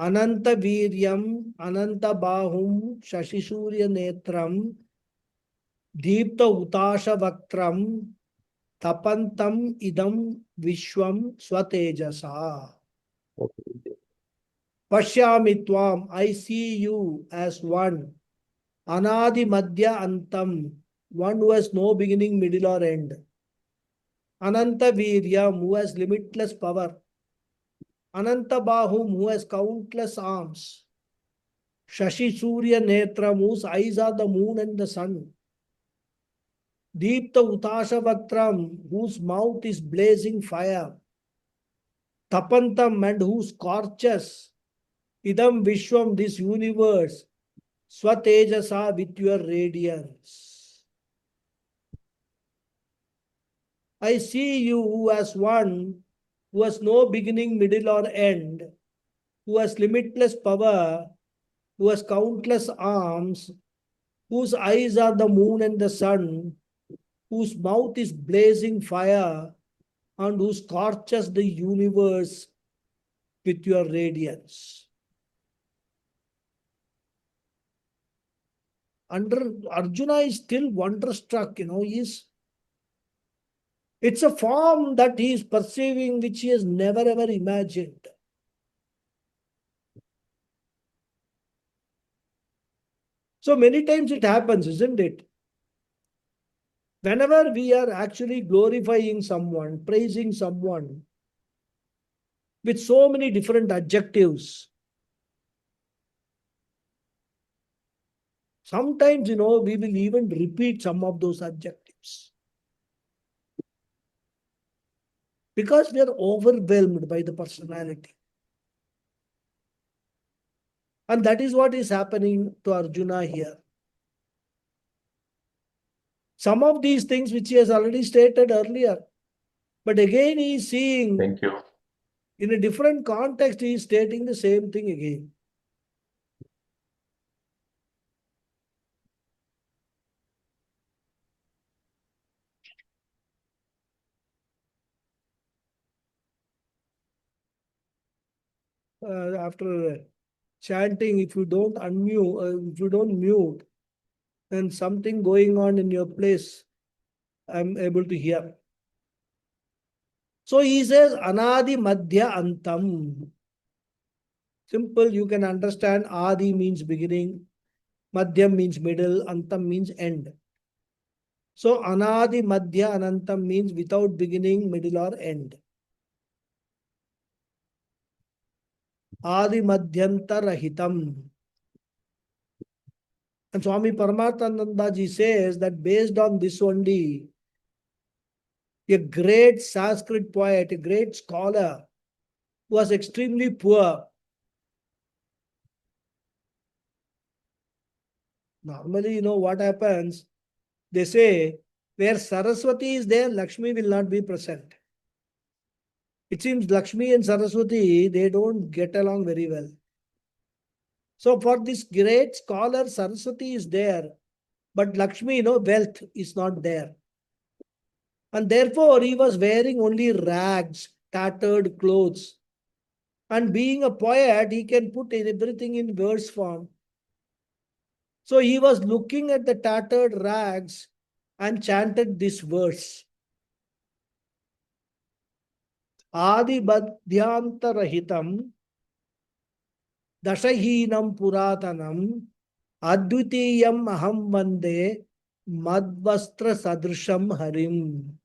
S3: अनंत वीर्यम अनंत बाहुम शशि सूर्य नेत्रम दीप्त उताश वक्त्रम तपंतम इदम विश्वम स्वतेजसा पश्यामि त्वाम I see you as one anadi madhya antam one who has no beginning middle or end ananta viryam who has limitless power ananta bahum who has countless arms shashi surya netram whose eyes are the moon and the sun deepta utasha vaktram whose mouth is blazing fire tapantam and who scorches idam vishwam this universe swatejasa with your radiance I see you as one who has no beginning, middle, or end, who has limitless power, who has countless arms, whose eyes are the moon and the sun, whose mouth is blazing fire, and who scorches the universe with your radiance. Arjuna is still wonderstruck, it's a form that he is perceiving which he has never ever imagined. So many times it happens, isn't it? Whenever we are actually glorifying someone, praising someone with so many different adjectives, sometimes, we will even repeat some of those adjectives. Because we are overwhelmed by the personality. And that is what is happening to Arjuna here. Some of these things which he has already stated earlier, but again he is seeing in a different context, he is stating the same thing again. After chanting, if you don't unmute, if you don't mute, then something going on in your place, I'm able to hear. So he says, Anadi Madhya Antam. Simple, you can understand. Adi means beginning, Madhyam means middle, Antam means end. So Anadi Madhya Anantam means without beginning, middle, or end. Adi Madhyanta Rahitam. And Swami Paramatmananda ji says that based on this only, a great Sanskrit poet, a great scholar, who was extremely poor. Normally, what happens? They say, where Saraswati is there, Lakshmi will not be present. It seems Lakshmi and Saraswati, they don't get along very well. So for this great scholar, Saraswati is there, but Lakshmi, wealth is not there. And therefore, he was wearing only rags, tattered clothes. And being a poet, he can put everything in verse form. So he was looking at the tattered rags and chanted this verse. Adi Badhyanta Rahitam Dashahinam Puratanam Advitiyam Aham Vande Madvastra Sadrisham Harim.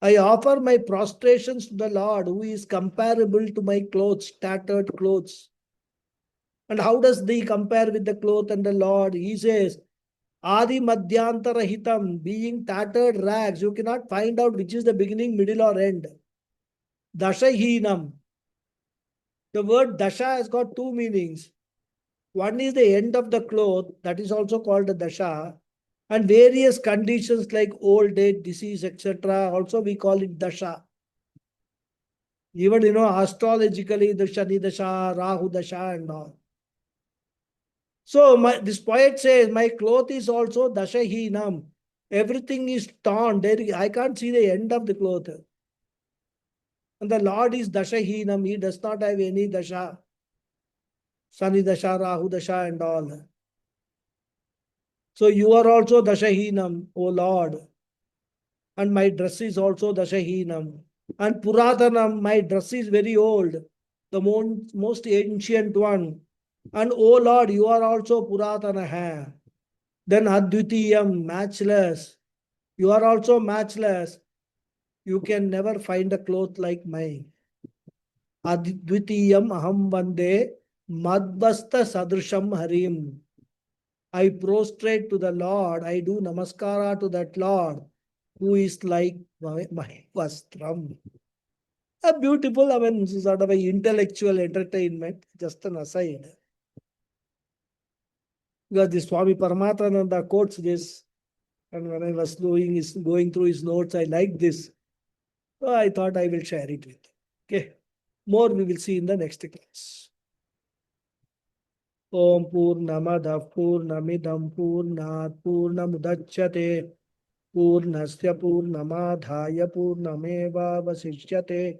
S3: I offer my prostrations to the Lord, who is comparable to my clothes, tattered clothes. And how does the compare with the cloth and the Lord? He says, Adi Madhyantara Hitam, being tattered rags, you cannot find out which is the beginning, middle, or end. Dashahinam. The word Dasha has got two meanings. One is the end of the cloth, that is also called a Dasha, and various conditions like old age, disease, etc. Also we call it Dasha. Even, astrologically, the Shani Dasha, Rahu Dasha and all. So this poet says, my cloth is also Dashahinam. Everything is torn. I can't see the end of the cloth. And the Lord is Dashahinam. He does not have any Dasha. Shani Dasha, Rahu Dasha and all. So you are also Dashahinam, O Lord. And my dress is also Dashahinam. And Puratanam, my dress is very old, the most ancient one. And O Lord, you are also Puratanaha. Then Advitiyam, matchless. You are also matchless. You can never find a cloth like mine. Advitiyam aham vande madvasta sadrisham harim. I prostrate to the Lord. I do namaskara to that Lord who is like my vastram. A beautiful, sort of an intellectual entertainment, just an aside. Because the Swami Paramatmananda quotes this, and when I was going through his notes, I liked this. So I thought I will share it with you. Okay. More we will see in the next class. Om Purnamadav Purnamidam Purnat Purnamudachyate Purnasya Purnamadhaya Purnameva Vasishyate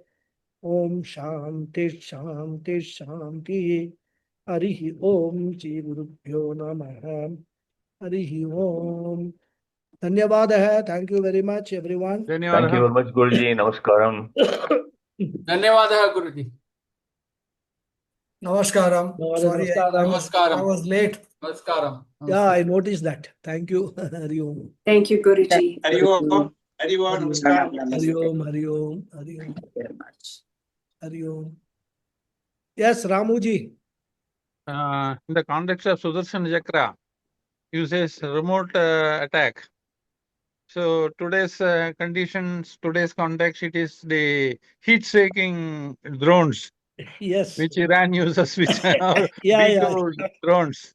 S3: Om Shanti Shanti Shanti Harihi Om Shri Gurubhyo Namaha Harihi Om. Dhanyavadaha. Thank you very much, everyone.
S1: Thank you very much, Guruji. Namaskaram.
S2: धन्यवादः गुरुजी.
S4: Namaskaram. Sorry, I
S2: Namaskaram.
S4: was late.
S2: Namaskaram.
S3: Yeah, I noticed that. Thank you. Hari Om.
S6: Thank you, Guruji.
S7: Hari Om. Hari Om. Namaskaram.
S3: Hari Om. Hari Om. Hari Om.
S6: Very much.
S3: Hari Om. Yes, Ramuji.
S5: In the context of Sudarshan Chakra, uses remote attack. So today's conditions, today's context, it is the heat-seeking drones,
S3: Yes.
S5: which Iran uses, which are B2 drones,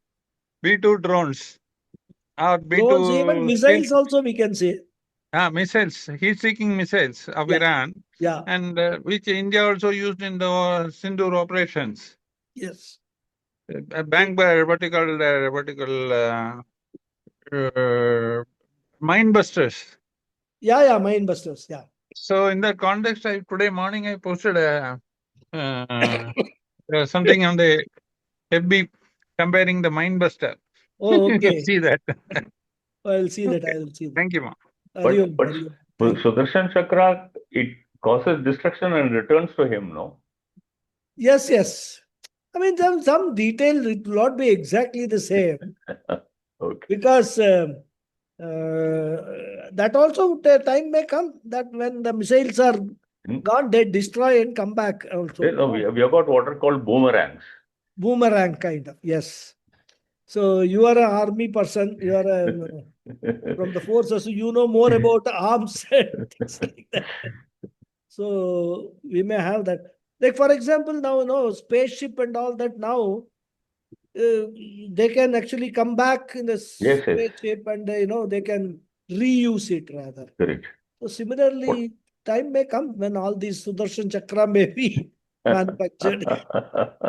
S5: B2 drones, or
S3: Drones, even
S5: B2
S3: missiles also we can say.
S5: missiles, heat-seeking missiles of
S3: Yeah.
S5: Iran,
S3: Yeah.
S5: and which India also used in the Sindoor operations.
S3: Yes.
S5: Banked by what you call mine busters.
S3: Yeah, mine busters. Yeah.
S5: So in that context, today morning I posted something on the FB comparing the mine buster.
S3: Oh, okay.
S5: See that.
S3: I'll see that.
S5: Okay.
S3: I'll see that.
S5: Thank you, ma'am.
S3: Hari Om.
S1: But
S3: Hari Om. Thank you.
S1: Sudarshan Chakra, it causes destruction and returns to him, no?
S3: Yes, yes. I mean, some detail, it will not be exactly the same.
S1: Okay.
S3: Because that also the time may come that when the missiles are gone, they destroy and come back also.
S1: Yeah, no, we have got what are called boomerangs.
S3: Boomerang kind of, yes. So you are an army person, you are from the forces, so you know more about arms and things like that. So we may have that. Like for example, now spaceship and all that now, they can actually come back in the
S1: Yes.
S3: spaceship and they can reuse it rather.
S1: Correct.
S3: So similarly, time may come when all these Sudarshan Chakra may be manufactured.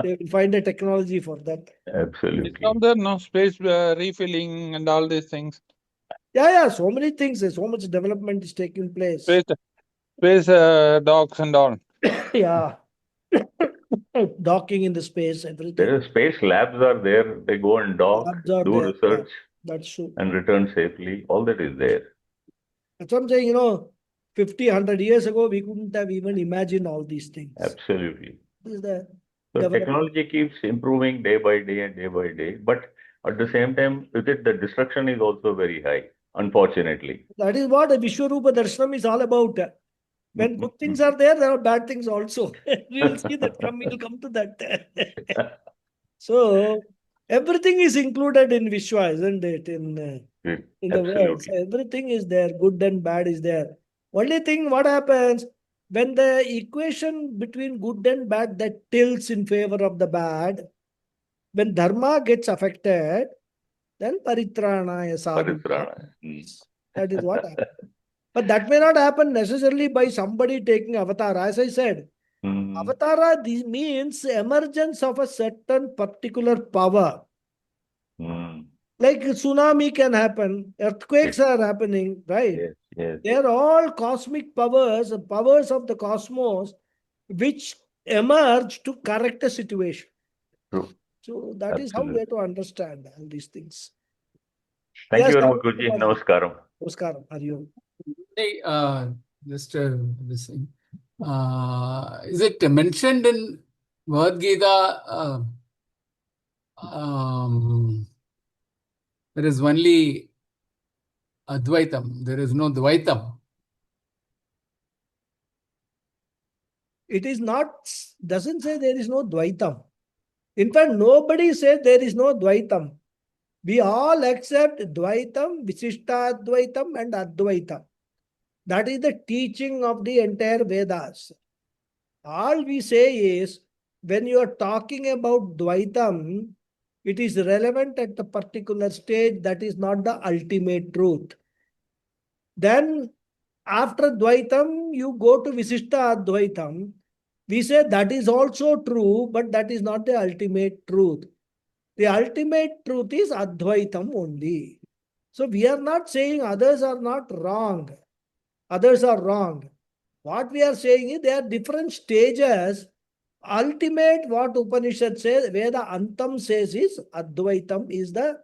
S3: They will find a technology for that.
S1: Absolutely.
S5: It's not there, no space refilling and all these things.
S3: Yeah, so many things. So much development is taking place.
S5: Space docks and all.
S3: Yeah. Docking in the space, everything.
S1: There are space labs are there. They go and dock, do research,
S3: that's true.
S1: and return safely. All that is there.
S3: That's what I'm saying, 50, 100 years ago, we couldn't have even imagined all these things.
S1: Absolutely.
S3: This is the
S1: So technology keeps improving day by day and day by day. But at the same time, with it, the destruction is also very high, unfortunately.
S3: That is what a Vishwarupa Darshanam is all about. When good things are there are bad things also. We will see that. We'll come to that. So everything is included in Vishwa, isn't it? In the world. So
S1: Absolutely.
S3: everything is there, good and bad is there. Only thing what happens when the equation between good and bad that tilts in favor of the bad, when dharma gets affected, then paritranaya sadhunam.
S1: Paritrana.
S3: That is what happens. But that may not happen necessarily by somebody taking avatar. As I said, avatara this means emergence of a certain particular power. Like tsunami can happen, earthquakes
S1: Yes,
S3: are happening, right?
S1: yes, yes.
S3: They are all cosmic powers, powers of the cosmos, which emerge to correct a situation.
S1: True.
S3: So that is how we
S1: Absolutely.
S3: have to understand all these things.
S1: Thank you
S3: Yes,
S1: very
S3: Ram
S1: much, Guruji.
S3: Kumar.
S1: Namaskaram.
S3: Namaskaram. Hari
S2: Hey, just this thing. Is it mentioned in Bhagavad Gita? There is only Advaitam. There is no Dvaitam.
S3: It is not, doesn't say there is no Dvaitam. In fact, nobody says there is no Dvaitam. We all accept Dvaitam, Visishtadvaitam, and Advaitam. That is the teaching of the entire Vedas. All we say is, when you are talking about Dvaitam, it is relevant at a particular stage, that is not the ultimate truth. Then, after Dvaitam, you go to Visishta Advaitam. We say that is also true, but that is not the ultimate truth. The ultimate truth is Advaitam only. So we are not saying others are not wrong. Others are wrong. What we are saying is there are different stages. Ultimate, what Upanishad says, Veda Antam says is Advaitam is the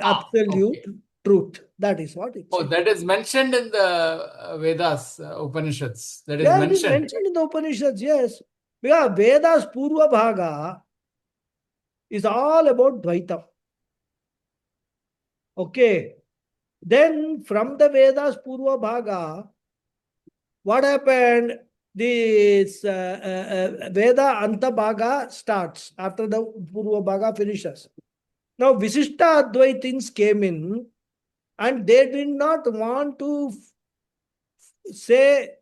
S3: absolute
S2: Okay.
S3: truth. That is what it
S2: Oh,
S3: says.
S2: that is mentioned in the Vedas, Upanishads. That is
S3: Yeah, it is
S2: mentioned.
S3: mentioned in the Upanishads, yes. Because Veda's Purva Bhaga is all about Dvaitam. Okay. Then from the Vedas Purva Bhaga, what happened? This Veda Anta Bhaga starts after the Purva Bhaga finishes. Now Visishta Advaitins came in and they did not want to say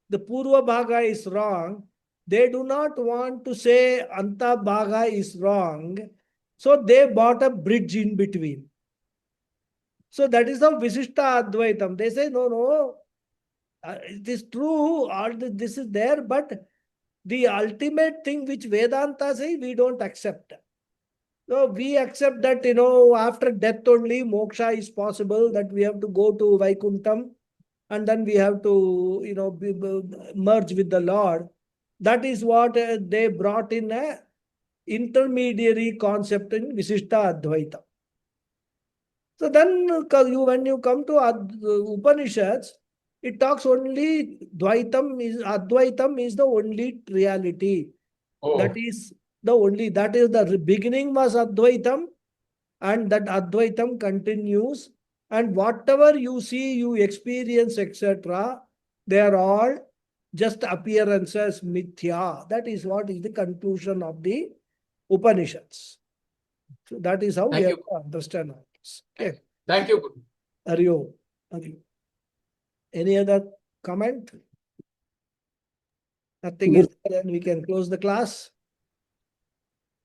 S3: the Purva Bhaga is wrong. They do not want to say Anta Bhaga is wrong. So they bought a bridge in between. So that is how Visishta Advaitam. They say, no, it is true, all this is there, but the ultimate thing which Vedanta say, we don't accept. So we accept that, after death only moksha is possible, that we have to go to Vaikuntham and then we have to, merge with the Lord. That is what they brought in a intermediary concept in Visishta Advaita. So then when you come to Upanishads, it talks only Advaitam is the only reality.
S2: Oh.
S3: That is the beginning was Advaitam, and that Advaitam continues. And whatever you see, you experience, etc., they are all just appearances, mithya. That is what is the conclusion of the Upanishads. So that is how we
S2: Thank
S3: have
S2: you.
S3: to understand all this. Okay.
S2: Thank you, Guru.
S3: Hari Om. Hari Om. Any other comment? Nothing is there, then we can close the class.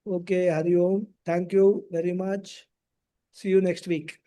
S3: Okay, Hari Om. Thank you very much. See you next week.